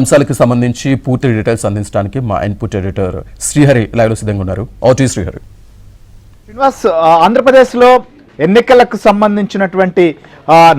అంశాలకు సంబంధించి పూర్తి డీటెయిల్స్ అందించడానికి మా ఇన్పుట్ ఎడిటర్ శ్రీహరి లైవ్లో సిద్ధంగా ఉన్నారు. శ్రీహరి. శ్రీనివాస్, ఆంధ్రప్రదేశ్లో ఎన్నికలకు సంబంధించినటువంటి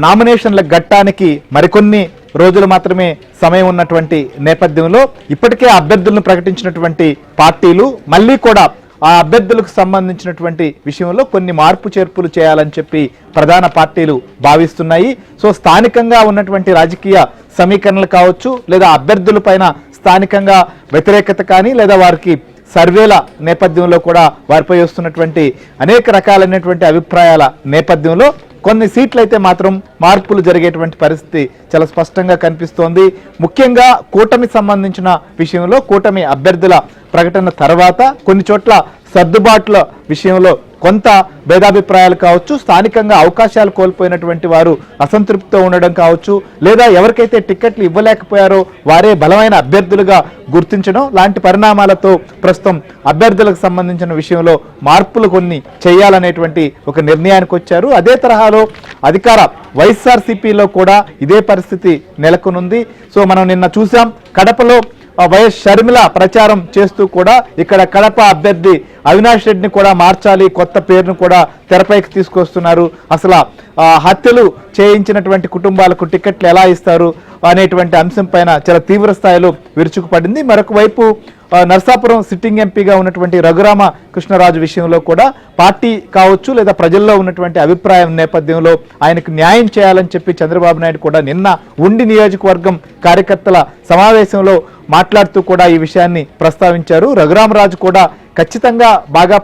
నామినేషన్ల ఘట్టానికి మరికొన్ని రోజులు మాత్రమే సమయం ఉన్నటువంటి నేపథ్యంలో ఇప్పటికే అభ్యర్థులను ప్రకటించినటువంటి పార్టీలు మళ్ళీ కూడా ఆ అభ్యర్థులకు సంబంధించినటువంటి విషయంలో కొన్ని మార్పు చేర్పులు చేయాలని చెప్పి ప్రధాన పార్టీలు భావిస్తున్నాయి. సో స్థానికంగా ఉన్నటువంటి రాజకీయ సమీకరణలు కావచ్చు, లేదా అభ్యర్థుల పైన స్థానికంగా వ్యతిరేకత కానీ, లేదా వారికి సర్వేల నేపథ్యంలో కూడా వారిపై వస్తున్నటువంటి అనేక రకాలైనటువంటి అభిప్రాయాల నేపథ్యంలో కొన్ని సీట్లు అయితే మాత్రం మార్పులు జరిగేటువంటి పరిస్థితి చాలా స్పష్టంగా కనిపిస్తోంది. ముఖ్యంగా కూటమి సంబంధించిన విషయంలో కూటమి అభ్యర్థుల ప్రకటన తర్వాత కొన్ని చోట్ల సర్దుబాట్ల విషయంలో కొంత భేదాభిప్రాయాలు కావచ్చు, స్థానికంగా అవకాశాలు కోల్పోయినటువంటి వారు అసంతృప్తితో ఉండడం కావచ్చు, లేదా ఎవరికైతే టికెట్లు ఇవ్వలేకపోయారో వారే బలమైన అభ్యర్థులుగా గుర్తించడం లాంటి పరిణామాలతో ప్రస్తుతం అభ్యర్థులకు సంబంధించిన విషయంలో మార్పులు కొన్ని చేయాలనేటువంటి ఒక నిర్ణయానికి వచ్చారు. అదే తరహాలో అధికార వైఎస్ఆర్సీపీలో కూడా ఇదే పరిస్థితి నెలకొనుంది. సో మనం నిన్న చూసాం, కడపలో వైఎస్ షర్మిల ప్రచారం చేస్తూ కూడా ఇక్కడ కడప అభ్యర్థి అవినాష్ రెడ్డిని కూడా మార్చాలి, కొత్త పేరును కూడా తెరపైకి తీసుకొస్తున్నారు, అసలు హత్యలు చేయించినటువంటి కుటుంబాలకు టికెట్లు ఎలా ఇస్తారు అనేటువంటి అంశం పైన చాలా తీవ్ర స్థాయిలో విరుచుకుపడింది. మరొక వైపు నర్సాపురం సిట్టింగ్ ఎంపీగా ఉన్నటువంటి రఘురామ కృష్ణరాజు విషయంలో కూడా పార్టీ కావచ్చు, లేదా ప్రజల్లో ఉన్నటువంటి అభిప్రాయం నేపథ్యంలో ఆయనకు న్యాయం చేయాలని చెప్పి చంద్రబాబు నాయుడు కూడా నిన్న ఉండి నియోజకవర్గం కార్యకర్తల సమావేశంలో మాట్లాడుతూ కూడా ఈ విషయాన్ని ప్రస్తావించారు. రఘురామరాజు కూడా ఖచ్చితంగా బాగా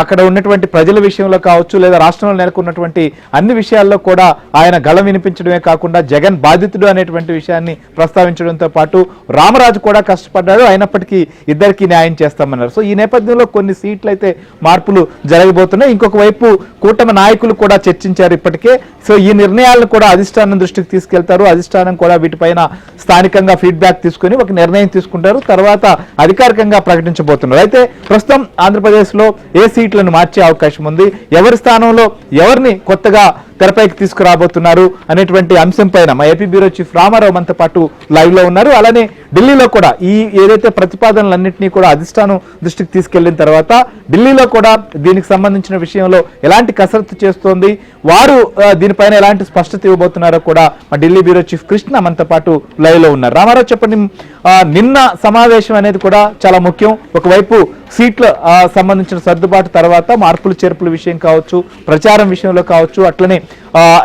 అక్కడ ఉన్నటువంటి ప్రజల విషయంలో కావచ్చు, లేదా రాష్ట్రంలో నెలకొన్నటువంటి అన్ని విషయాల్లో కూడా ఆయన గళం వినిపించడమే కాకుండా జగన్ బాధితుడు అనేటువంటి విషయాన్ని ప్రస్తావించడంతో పాటు రామరాజు కూడా కష్టపడ్డాడు, అయినప్పటికీ ఇద్దరికి న్యాయం చేస్తామన్నారు. సో ఈ నేపథ్యంలో కొన్ని సీట్లు అయితే మార్పులు జరగబోతున్నాయి. ఇంకొక వైపు కూటమి నాయకులు కూడా చర్చించారు ఇప్పటికే. సో ఈ నిర్ణయాలను కూడా అధిష్టానం దృష్టికి తీసుకెళ్తారు. అధిష్టానం కూడా వీటిపైన స్థానికంగా ఫీడ్బ్యాక్ తీసుకుని ఒక నిర్ణయం తీసుకుంటారు, తర్వాత అధికారికంగా ప్రకటించబోతున్నారు. అయితే ప్రస్తుతం ఆంధ్రప్రదేశ్లో ఏ సీట్లను మార్చే అవకాశం ఉంది, ఎవరి స్థానంలో ఎవరిని కొత్తగా తెరపైకి తీసుకురాబోతున్నారు అనేటువంటి అంశం పైన మా ఏపీ బ్యూరో చీఫ్ రామారావు మనతో పాటు లైవ్ లో ఉన్నారు. అలానే ఢిల్లీలో కూడా ఈ ఏదైతే ప్రతిపాదనలన్నింటినీ కూడా అధిష్టానం దృష్టికి తీసుకెళ్లిన తర్వాత ఢిల్లీలో కూడా దీనికి సంబంధించిన విషయంలో ఎలాంటి కసరత్తు చేస్తోంది, వారు దీనిపైన ఎలాంటి స్పష్టత ఇవ్వబోతున్నారో కూడా మా ఢిల్లీ బ్యూరో చీఫ్ కృష్ణ మనతో పాటు లైవ్ లో ఉన్నారు. రామారావు చెప్పండి, నిన్న సమావేశం అనేది కూడా చాలా ముఖ్యం. ఒకవైపు సీట్ల సంబంధించిన సర్దుబాటు తర్వాత మార్పులు చేర్పుల విషయం కావచ్చు, ప్రచారం విషయంలో కావచ్చు, అట్లనే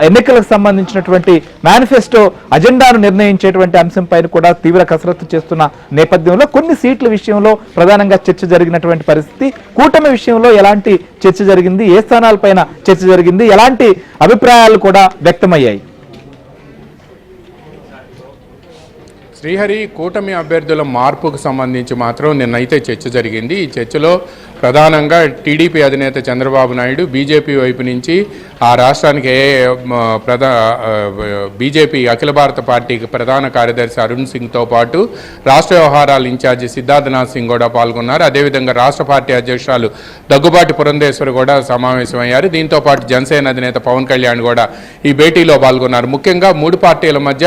ఎన్నికలకు సంబంధించినటువంటి మేనిఫెస్టో అజెండాను నిర్ణయించేటువంటి అంశం పైన కూడా తీవ్ర కసరత్తు చేస్తున్న నేపథ్యంలో కొన్ని సీట్ల విషయంలో ప్రధానంగా చర్చ జరిగినటువంటి పరిస్థితి. కూటమి విషయంలో ఎలాంటి చర్చ జరిగింది, ఏ స్థానాలపైన చర్చ జరిగింది, ఎలాంటి అభిప్రాయాలు కూడా వ్యక్తమయ్యాయి? శ్రీహరి, కూటమి అభ్యర్థుల మార్పుకు సంబంధించి మాత్రం నిన్నైతే చర్చ జరిగింది. ఈ చర్చలో ప్రధానంగా టీడీపీ అధినేత చంద్రబాబు నాయుడు బీజేపీ వైపు నుంచి ఆ రాష్ట్రానికి బీజేపీ అఖిల భారత పార్టీకి ప్రధాన కార్యదర్శి అరుణ్ సింగ్తో పాటు రాష్ట్ర వ్యవహారాల ఇన్ఛార్జి సిద్ధార్థనాథ్ సింగ్ కూడా పాల్గొన్నారు. అదేవిధంగా రాష్ట్ర పార్టీ అధ్యక్షురాలు దగ్గుబాటి పురంధేశ్వరి కూడా సమావేశమయ్యారు. దీంతో పాటు జనసేన అధినేత పవన్ కళ్యాణ్ కూడా ఈ భేటీలో పాల్గొన్నారు. ముఖ్యంగా మూడు పార్టీల మధ్య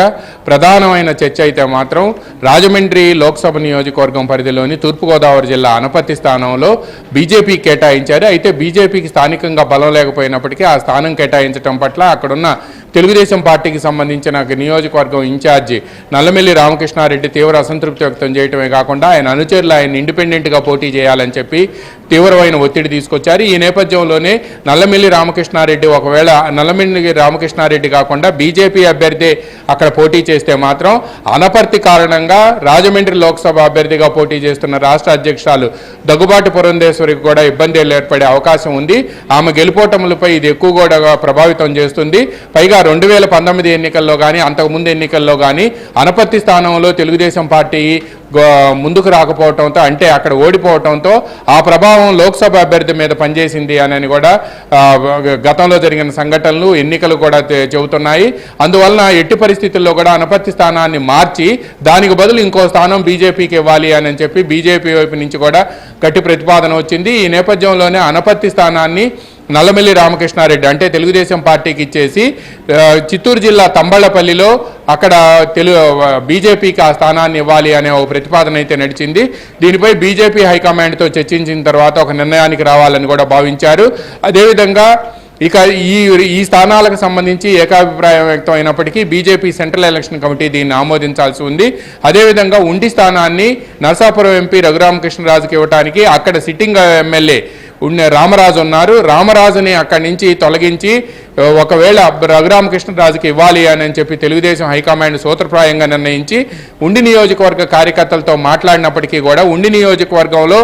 ప్రధానమైన చర్చ అయితే మాత్రం రాజమండ్రి లోక్సభ నియోజకవర్గం పరిధిలోని తూర్పుగోదావరి జిల్లా అనపర్తి స్థానంలో బీజేపీ కేటాయించారు. అయితే బీజేపీకి స్థానికంగా బలం లేకపోయినప్పటికీ ఆ స్థానం కేటాయించడం పట్ల అక్కడున్న తెలుగుదేశం పార్టీకి సంబంధించిన నియోజకవర్గం ఇన్ఛార్జి నల్లమిల్లి రామకృష్ణారెడ్డి తీవ్ర అసంతృప్తి వ్యక్తం చేయడమే కాకుండా ఆయన అనుచరులు ఆయన ఇండిపెండెంట్గా పోటీ చేయాలని చెప్పి తీవ్రమైన ఒత్తిడి తీసుకొచ్చారు. ఈ నేపథ్యంలోనే నల్లమిల్లి రామకృష్ణారెడ్డి ఒకవేళ నల్లమిల్లి రామకృష్ణారెడ్డి కాకుండా బీజేపీ అభ్యర్థి అక్కడ పోటీ చేస్తే మాత్రం అనపర్తి కారణంగా రాజమండ్రి లోక్సభ అభ్యర్థిగా పోటీ చేస్తున్న రాష్ట్ర అధ్యక్షురాలు దగ్గుబాటి పురంధేశ్వరికి కూడా ఇబ్బందులు ఏర్పడే అవకాశం ఉంది. ఆమె గెలుపోటములపై ఇది ఎక్కువ కూడా ప్రభావితం చేస్తుంది. పైగా 2019 ఎన్నికల్లో కానీ అంతకుముందు ఎన్నికల్లో కానీ అనపర్తి స్థానంలో తెలుగుదేశం పార్టీ ముందుకు రాకపోవడంతో, అంటే అక్కడ ఓడిపోవడంతో ఆ ప్రభావం లోక్సభ అభ్యర్థి మీద పనిచేసింది అని కూడా గతంలో జరిగిన సంఘటనలు ఎన్నికలు కూడా చెబుతున్నాయి. అందువలన ఎట్టి పరిస్థితుల్లో కూడా అనపర్తి స్థానాన్ని మార్చి దానికి బదులు ఇంకో స్థానం బీజేపీకి ఇవ్వాలి అని చెప్పి బీజేపీ వైపు నుంచి కూడా గట్టి ప్రతిపాదన వచ్చింది. ఈ నేపథ్యంలోనే అనపర్తి స్థానాన్ని నల్లమిల్లి రామకృష్ణారెడ్డి అంటే తెలుగుదేశం పార్టీకి ఇచ్చేసి చిత్తూరు జిల్లా తంబళ్లపల్లిలో అక్కడ బీజేపీకి ఆ స్థానాన్ని ఇవ్వాలి అనే ఒక ప్రతిపాదన అయితే నడిచింది. దీనిపై బీజేపీ హైకమాండ్తో చర్చించిన తర్వాత ఒక నిర్ణయానికి రావాలని కూడా భావించారు. అదేవిధంగా ఇక ఈ స్థానాలకు సంబంధించి ఏకాభిప్రాయం వ్యక్తం అయినప్పటికీ బీజేపీ సెంట్రల్ ఎలక్షన్ కమిటీ దీన్ని ఆమోదించాల్సి ఉంది. అదేవిధంగా ఉండి స్థానాన్ని నరసాపురం ఎంపీ రఘురామకృష్ణరాజుకి ఇవ్వడానికి అక్కడ సిట్టింగ్ ఎమ్మెల్యే రామరాజు ఉన్నారు. రామరాజుని అక్కడి నుంచి తొలగించి ఒకవేళ రఘురామకృష్ణరాజుకి ఇవ్వాలి అని చెప్పి తెలుగుదేశం హైకమాండ్ సూత్రప్రాయంగా నిర్ణయించి ఉండి నియోజకవర్గ కార్యకర్తలతో మాట్లాడినప్పటికీ కూడా ఉండి నియోజకవర్గంలో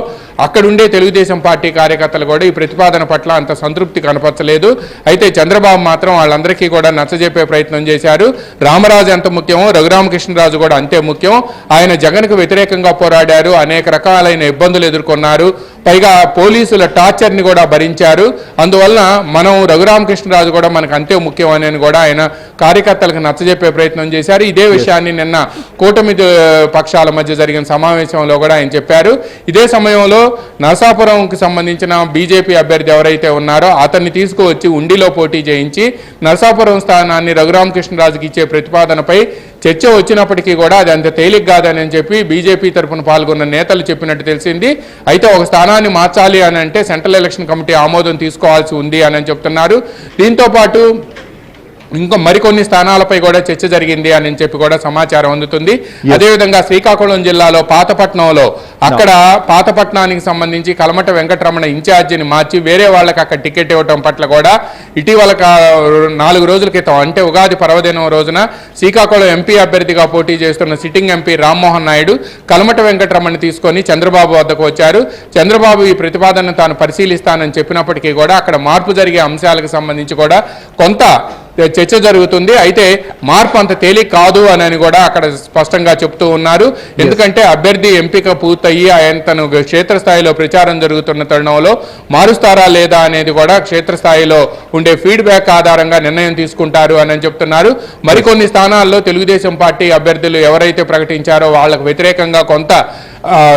అక్కడుండే తెలుగుదేశం పార్టీ కార్యకర్తలు కూడా ఈ ప్రతిపాదన పట్ల అంత సంతృప్తి కనపరచలేదు. అయితే చంద్రబాబు మాత్రం వాళ్ళందరికీ కూడా నచ్చజెప్పే ప్రయత్నం చేశారు. రామరాజు ఎంత ముఖ్యమో రఘురామకృష్ణరాజు కూడా అంతే ముఖ్యం. ఆయన జగన్కు వ్యతిరేకంగా పోరాడారు, అనేక రకాలైన ఇబ్బందులు ఎదుర్కొన్నారు, పైగా పోలీసుల టార్చర్ని కూడా భరించారు. అందువలన మనం రఘురామకృష్ణరాజు కూడా మనకు అంతే ముఖ్యం అని కూడా ఆయన కార్యకర్తలకు నచ్చజెప్పే ప్రయత్నం చేశారు. ఇదే విషయాన్ని నిన్న కూటమి పక్షాల మధ్య జరిగిన సమావేశంలో కూడా ఆయన చెప్పారు. ఇదే సమయంలో నరసాపురంకి సంబంధించిన బీజేపీ అభ్యర్థి ఎవరైతే ఉన్నారో అతన్ని తీసుకువచ్చి ఉండిలో పోటీ చేయించి నరసాపురం స్థానాన్ని రఘురామకృష్ణరాజుకి ఇచ్చే ప్రతిపాదనపై చర్చ వచ్చినప్పటికీ కూడా అది అంత తేలిక కాదని చెప్పి బీజేపీ తరఫున పాల్గొన్న నేతలు చెప్పినట్టు తెలిసింది. అయితే ఒక స్థానాన్ని మార్చాలి అని అంటే సెంట్రల్ ఎలక్షన్ కమిటీ ఆమోదం తీసుకోవాల్సి ఉంది అని చెప్తున్నారు. దీంతో పాటు ఇంకా మరికొన్ని స్థానాలపై కూడా చర్చ జరిగింది అని చెప్పి కూడా సమాచారం అందుతుంది. అదేవిధంగా శ్రీకాకుళం జిల్లాలో పాతపట్నంలో అక్కడ పాతపట్నానికి సంబంధించి కలమట వెంకటరమణ ఇన్ఛార్జిని మార్చి వేరే వాళ్ళకి అక్కడ టికెట్ ఇవ్వటం పట్ల కూడా ఇటీవల 4 రోజుల క్రితం అంటే ఉగాది పర్వదినం రోజున శ్రీకాకుళం ఎంపీ అభ్యర్థిగా పోటీ చేస్తున్న సిట్టింగ్ ఎంపీ రామ్మోహన్ నాయుడు కలమట వెంకటరమణ తీసుకొని చంద్రబాబు వద్దకు వచ్చారు. చంద్రబాబు ఈ ప్రతిపాదనను తాను పరిశీలిస్తానని చెప్పినప్పటికీ కూడా అక్కడ మార్పు జరిగే అంశాలకు సంబంధించి కూడా కొంత చర్చ జరుగుతుంది. అయితే మార్పు అంత తేలిక కాదు అని కూడా అక్కడ స్పష్టంగా చెప్తూ ఉన్నారు. ఎందుకంటే అభ్యర్థి ఎంపిక పూర్తయ్యి ఆయన తను క్షేత్రస్థాయిలో ప్రచారం జరుగుతున్న తరుణంలో మారుస్తారా లేదా అనేది కూడా క్షేత్రస్థాయిలో ఉండే ఫీడ్బ్యాక్ ఆధారంగా నిర్ణయం తీసుకుంటారు అని చెప్తున్నారు. మరికొన్ని స్థానాల్లో తెలుగుదేశం పార్టీ అభ్యర్థులు ఎవరైతే ప్రకటించారో వాళ్లకు వ్యతిరేకంగా కొంత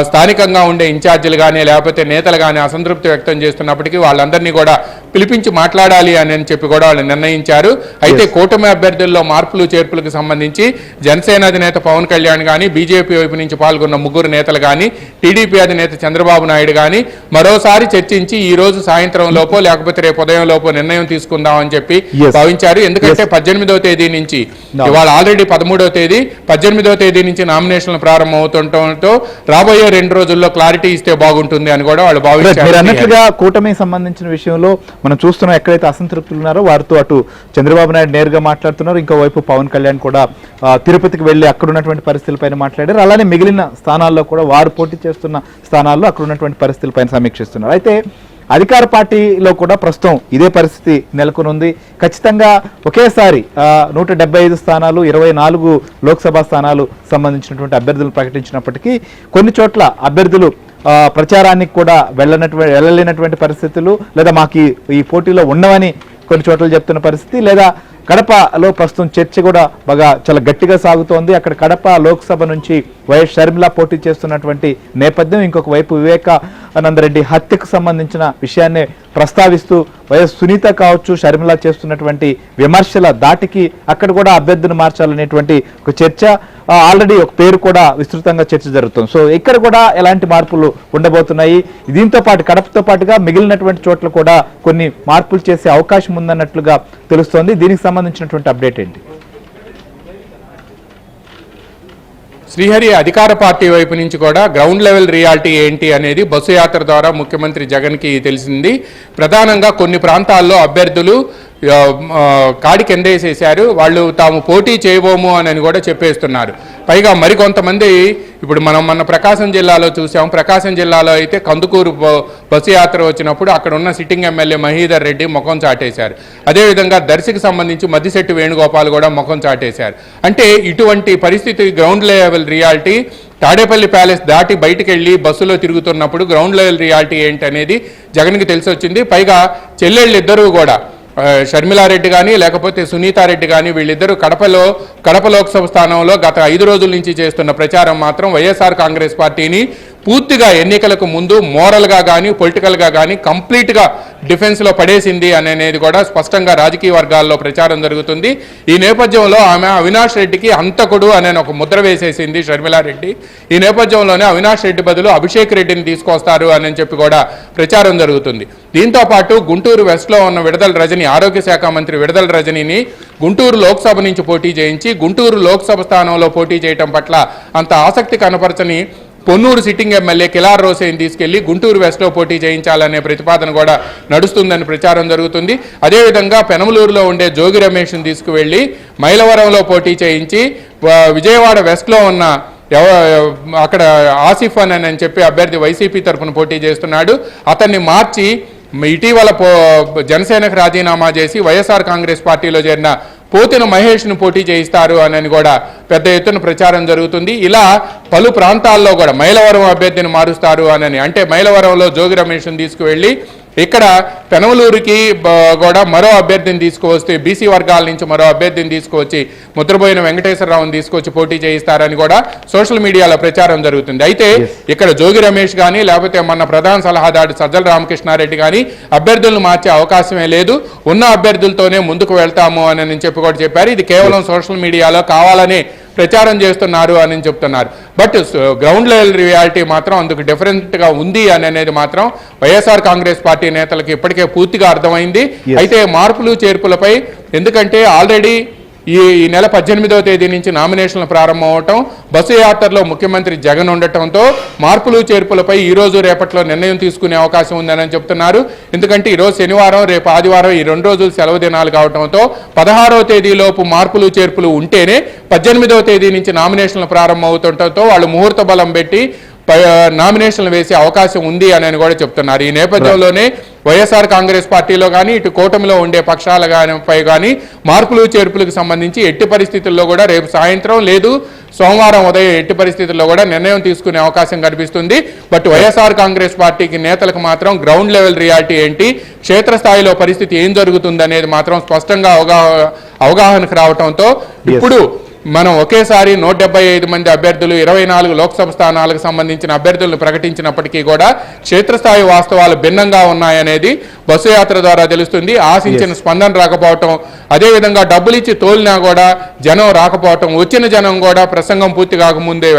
స్థానికంగా ఉండే ఇన్ఛార్జీలు కానీ లేకపోతే నేతలు కానీ అసంతృప్తి వ్యక్తం చేస్తున్నప్పటికీ వాళ్ళందరినీ కూడా పిలిపించి మాట్లాడాలి అని చెప్పి కూడా వాళ్ళు నిర్ణయించారు. అయితే కూటమి అభ్యర్థుల్లో మార్పులు చేర్పులకు సంబంధించి జనసేన అధినేత పవన్ కళ్యాణ్ కానీ బీజేపీ వైపు నుంచి పాల్గొన్న 3 నేతలు కానీ టీడీపీ అధినేత చంద్రబాబు నాయుడు కానీ మరోసారి చర్చించి ఈ రోజు సాయంత్రం లోపో లేకపోతే రేపు ఉదయం లోపో నిర్ణయం తీసుకుందామని చెప్పి భావించారు. ఎందుకంటే 18వ తేదీ నుంచి ఇవాళ ఆల్రెడీ 13వ తేదీ 18వ తేదీ నుంచి నామినేషన్లు ప్రారంభమవుతుండటంతో రాబోయే 2 రోజుల్లో క్లారిటీ ఇస్తే బాగుంటుంది అని కూడా వాళ్ళు భావించారు. అన్నట్లుగా కూటమికి సంబంధించిన విషయంలో మనం చూస్తున్నాం, ఎక్కడైతే అసంతృప్తులు ఉన్నారో వారితో అటు చంద్రబాబు నాయుడు నేరుగా మాట్లాడుతున్నారు, ఇంకోవైపు పవన్ కళ్యాణ్ కూడా తిరుపతికి వెళ్లి అక్కడ ఉన్నటువంటి పరిస్థితులపైన మాట్లాడారు. అలానే మిగిలిన స్థానాల్లో కూడా వారు పోటీ చేస్తున్న స్థానాల్లో అక్కడ ఉన్నటువంటి పరిస్థితులపైన సమీక్షిస్తున్నారు. అయితే అధికార పార్టీలో కూడా ప్రస్తుతం ఇదే పరిస్థితి నెలకొని ఉంది. ఖచ్చితంగా ఒకేసారి 175 స్థానాలు 24 లోక్సభ స్థానాలు సంబంధించినటువంటి అభ్యర్థులు ప్రకటించినప్పటికీ కొన్ని చోట్ల అభ్యర్థులు ప్రచారానికి కూడా వెళ్ళలేనటువంటి పరిస్థితులు, లేదా మాకు ఈ పోటీలో ఉండవని కొన్ని చోట్ల చెప్తున్న పరిస్థితి, లేదా కడపలో ప్రస్తుతం చర్చ కూడా బాగా చాలా గట్టిగా సాగుతోంది. అక్కడ కడప లోక్సభ నుంచి వైఎస్ షర్మిల పోటీ చేస్తున్నటువంటి నేపథ్యం, ఇంకొక వైపు వివేకానందరెడ్డి హత్యకు సంబంధించిన విషయాన్ని ప్రస్తావిస్తూ వైఎస్ సునీత కావచ్చు షర్మిల చేస్తున్నటువంటి విమర్శల దాటికి అక్కడ కూడా అభ్యర్థిని మార్చాలనేటువంటి ఒక చర్చ, ఆల్రెడీ ఒక పేరు కూడా విస్తృతంగా చర్చ జరుగుతుంది. సో ఇక్కడ కూడా ఎలాంటి మార్పులు ఉండబోతున్నాయి, దీంతో పాటు కడపతో పాటుగా మిగిలినటువంటి చోట్ల కూడా కొన్ని మార్పులు చేసే అవకాశం ఉందన్నట్లుగా తెలుస్తోంది. దీనికి సంబంధించినటువంటి అప్డేట్ ఏంటి? శ్రీహరి అధికార పార్టీ వైపు నుంచి కూడా గ్రౌండ్ లెవెల్ రియాలిటీ ఏంటి అనేది బస్సు యాత్ర ద్వారా ముఖ్యమంత్రి జగన్కి తెలిసింది. ప్రధానంగా కొన్ని ప్రాంతాల్లో అభ్యర్థులు కాడి కిందేసేశారు, వాళ్ళు తాము పోటీ చేయబోము అని కూడా చెప్పేస్తున్నారు. పైగా మరికొంతమంది ఇప్పుడు మనం మొన్న ప్రకాశం జిల్లాలో చూసాం. ప్రకాశం జిల్లాలో అయితే కందుకూరు బస్సు యాత్ర వచ్చినప్పుడు అక్కడ ఉన్న సిట్టింగ్ ఎమ్మెల్యే మహీధర్ రెడ్డి ముఖం చాటేశారు. అదేవిధంగా దర్శికి సంబంధించి మద్దిశెట్టి వేణుగోపాల్ కూడా ముఖం చాటేశారు. అంటే ఇటువంటి పరిస్థితి ground level reality Tadepalli palace దాటి బయటికి వెళ్ళి బస్సులో తిరుగుతున్నప్పుడు గ్రౌండ్ లెవెల్ రియాలిటీ ఏంటి అనేది జగన్కి తెలిసి వచ్చింది. పైగా చెల్లెళ్ళు ఇద్దరూ కూడా షర్మిలారెడ్డి కానీ లేకపోతే సునీతారెడ్డి కానీ వీళ్ళిద్దరూ కడప లోక్సభ స్థానంలో గత 5 రోజుల నుంచి చేస్తున్న ప్రచారం మాత్రం వైఎస్ఆర్ కాంగ్రెస్ పార్టీని పూర్తిగా ఎన్నికలకు ముందు మోరల్గా కానీ పొలిటికల్గా కానీ కంప్లీట్గా డిఫెన్స్లో పడేసింది అనేది కూడా స్పష్టంగా రాజకీయ వర్గాల్లో ప్రచారం జరుగుతుంది. ఈ నేపథ్యంలో ఆమె అవినాష్ రెడ్డికి హంతకుడు అనే ఒక ముద్ర వేసేసింది షర్మిలారెడ్డి. ఈ నేపథ్యంలోనే అవినాష్ రెడ్డి బదులు అభిషేక్ రెడ్డిని తీసుకొస్తారు అని చెప్పి కూడా ప్రచారం జరుగుతుంది. దీంతో పాటు గుంటూరు వెస్ట్లో ఉన్న విడుదల రజని, ఆరోగ్య శాఖ మంత్రి విడుదల రజనిని గుంటూరు లోక్సభ నుంచి పోటీ చేయించి గుంటూరు లోక్సభ స్థానంలో పోటీ చేయడం పట్ల అంత ఆసక్తి కనపరచని పొన్నూరు సిట్టింగ్ ఎమ్మెల్యే కిలార్ రోసేని తీసుకెళ్లి గుంటూరు వెస్ట్లో పోటీ చేయించాలనే ప్రతిపాదన కూడా నడుస్తుందని ప్రచారం జరుగుతుంది. అదేవిధంగా పెనమలూరులో ఉండే జోగి రమేష్ని తీసుకువెళ్ళి మైలవరంలో పోటీ చేయించి విజయవాడ వెస్ట్లో ఉన్న అక్కడ ఆసిఫ్ అని చెప్పి అభ్యర్థి వైసీపీ తరఫున పోటీ చేస్తున్నాడు. అతన్ని మార్చి ఇటీవల జనసేనకు రాజీనామా చేసి వైఎస్ఆర్ కాంగ్రెస్ పార్టీలో చేరిన పోతిన మహేష్ను పోటీ చేయిస్తారు అని కూడా పెద్ద ఎత్తున ప్రచారం జరుగుతుంది. ఇలా పలు ప్రాంతాల్లో కూడా మైలవరం అభ్యర్థిని మారుస్తారు అంటే మైలవరంలో జోగి రమేష్ను తీసుకువెళ్ళి ఇక్కడ పెనమలూరుకి కూడా మరో అభ్యర్థిని తీసుకువస్తే బీసీ వర్గాల నుంచి మరో అభ్యర్థిని తీసుకువచ్చి ముద్రబోయిన వెంకటేశ్వరరావుని తీసుకొచ్చి పోటీ చేయిస్తారని కూడా సోషల్ మీడియాలో ప్రచారం జరుగుతుంది. అయితే ఇక్కడ జోగి రమేష్ కానీ లేకపోతే మన ప్రధాన సలహాదారు సజ్జల రామకృష్ణారెడ్డి కానీ అభ్యర్థులను మార్చే అవకాశమే లేదు, ఉన్న అభ్యర్థులతోనే ముందుకు వెళ్తాము అని చెప్పి కూడా చెప్పారు. ఇది కేవలం సోషల్ మీడియాలో కావాలని ప్రచారం చేస్తున్నారు అని చెప్తున్నారు. బట్ గ్రౌండ్ లెవెల్ రియాలిటీ మాత్రం అందుకు డిఫరెంట్గా ఉంది అనేది మాత్రం వైఎస్ఆర్ కాంగ్రెస్ పార్టీ నేతలకు ఇప్పటికే పూర్తిగా అర్థమైంది. అయితే మార్పులు చేర్పులపై ఎందుకంటే ఆల్రెడీ ఈ నెల 18వ తేదీ నుంచి నామినేషన్లు ప్రారంభం అవటం, బస్సు యాత్రలో ముఖ్యమంత్రి జగన్ ఉండటంతో మార్పులు చేర్పులపై ఈ రోజు రేపట్లో నిర్ణయం తీసుకునే అవకాశం ఉందని చెప్తున్నారు. ఎందుకంటే ఈరోజు శనివారం, రేపు ఆదివారం ఈ 2 రోజులు సెలవు దినాలు కావడంతో 16వ తేదీలోపు మార్పులు చేర్పులు ఉంటేనే 18వ తేదీ నుంచి నామినేషన్లు ప్రారంభం అవుతుండటంతో వాళ్ళు ముహూర్త బలం పెట్టి నామినేషన్లు వేసే అవకాశం ఉంది అని కూడా చెప్తున్నారు. ఈ నేపథ్యంలోనే వైఎస్ఆర్ కాంగ్రెస్ పార్టీలో కానీ ఇటు కూటమిలో ఉండే పక్షాలపై కానీ మార్పులు చేర్పులకు సంబంధించి ఎట్టి పరిస్థితుల్లో కూడా రేపు సాయంత్రం లేదు సోమవారం ఉదయం ఎట్టి పరిస్థితుల్లో కూడా నిర్ణయం తీసుకునే అవకాశం కనిపిస్తుంది. బట్ వైఎస్ఆర్ కాంగ్రెస్ పార్టీకి నేతలకు మాత్రం గ్రౌండ్ లెవెల్ రియాలిటీ ఏంటి, క్షేత్రస్థాయిలో పరిస్థితి ఏం జరుగుతుంది అనేది మాత్రం స్పష్టంగా అవగాహనకు రావడంతో ఇప్పుడు మనం ఒకేసారి 175 మంది అభ్యర్థులు 24 లోక్సభ స్థానాలకు సంబంధించిన అభ్యర్థులను ప్రకటించినప్పటికీ కూడా క్షేత్రస్థాయి వాస్తవాలు భిన్నంగా ఉన్నాయనేది బస్సు యాత్ర ద్వారా తెలుస్తుంది. ఆశించిన స్పందన రాకపోవటం, అదేవిధంగా డబ్బులు ఇచ్చి తోలినా కూడా జనం రాకపోవటం, వచ్చిన జనం కూడా ప్రసంగం పూర్తి కాకముందే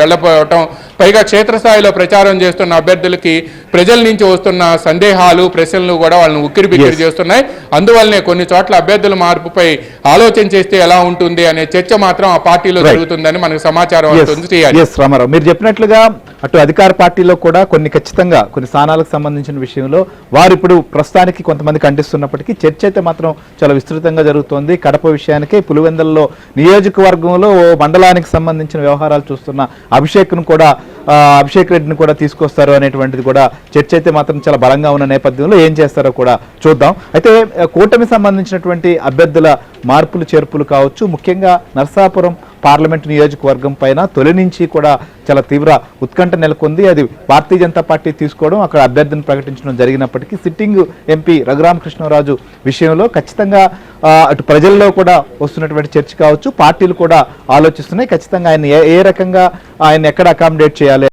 వెళ్ళపోవటం, పైగా క్షేత్రస్థాయిలో ప్రచారం చేస్తున్న అభ్యర్థులకి ప్రజల నుంచి వస్తున్న సందేహాలు, ప్రశ్నలు కూడా వాళ్ళని ఉక్కిరిబిక్కిరి చేస్తున్నాయి. అందువల్లనే కొన్ని చోట్ల అభ్యర్థుల మార్పుపై ఆలోచన చేస్తే ఎలా ఉంటుంది అనే చర్చ మాత్రం ఆ పార్టీలో జరుగుతుందని మనకు సమాచారం అవుతుంది. రామారావు, మీరు చెప్పినట్లుగా అటు అధికార పార్టీలో కూడా ఖచ్చితంగా కొన్ని స్థానాలకు సంబంధించిన విషయంలో వారు ఇప్పుడు ప్రస్తుతానికి కొంతమంది ఖండిస్తున్నప్పటికీ చర్చ అయితే మాత్రం చాలా విస్తృతంగా జరుగుతోంది. కడప విషయానికే పులివెందులలో నియోజకవర్గంలో ఓ మండలానికి సంబంధించిన వ్యవహారాలు చూస్తున్న అభిషేక్ రెడ్డిని కూడా తీసుకొస్తారు అనేటువంటిది కూడా చర్చ అయితే మాత్రం చాలా బలంగా ఉన్న నేపథ్యంలో ఏం చేస్తారో కూడా చూద్దాం. అయితే కూటమి సంబంధించినటువంటి అభ్యర్థుల మార్పులు చేర్పులు కావచ్చు, ముఖ్యంగా నర్సాపురం పార్లమెంట్ నియోజకవర్గం పైన తొలి నుంచి కూడా చాలా తీవ్ర ఉత్కంఠ నెలకొంది. అది భారతీయ జనతా పార్టీ తీసుకోవడం, అక్కడ అభ్యర్థిని ప్రకటించడం జరిగినప్పటికీ సిట్టింగ్ ఎంపీ రఘురామకృష్ణరాజు విషయంలో ఖచ్చితంగా అటు ప్రజల్లో కూడా వస్తున్నటువంటి చర్చ కావచ్చు, పార్టీలు కూడా ఆలోచిస్తున్నాయి. ఖచ్చితంగా ఆయన ఏ రకంగా ఆయన ఎక్కడ అకామిడేట్ చేయాలి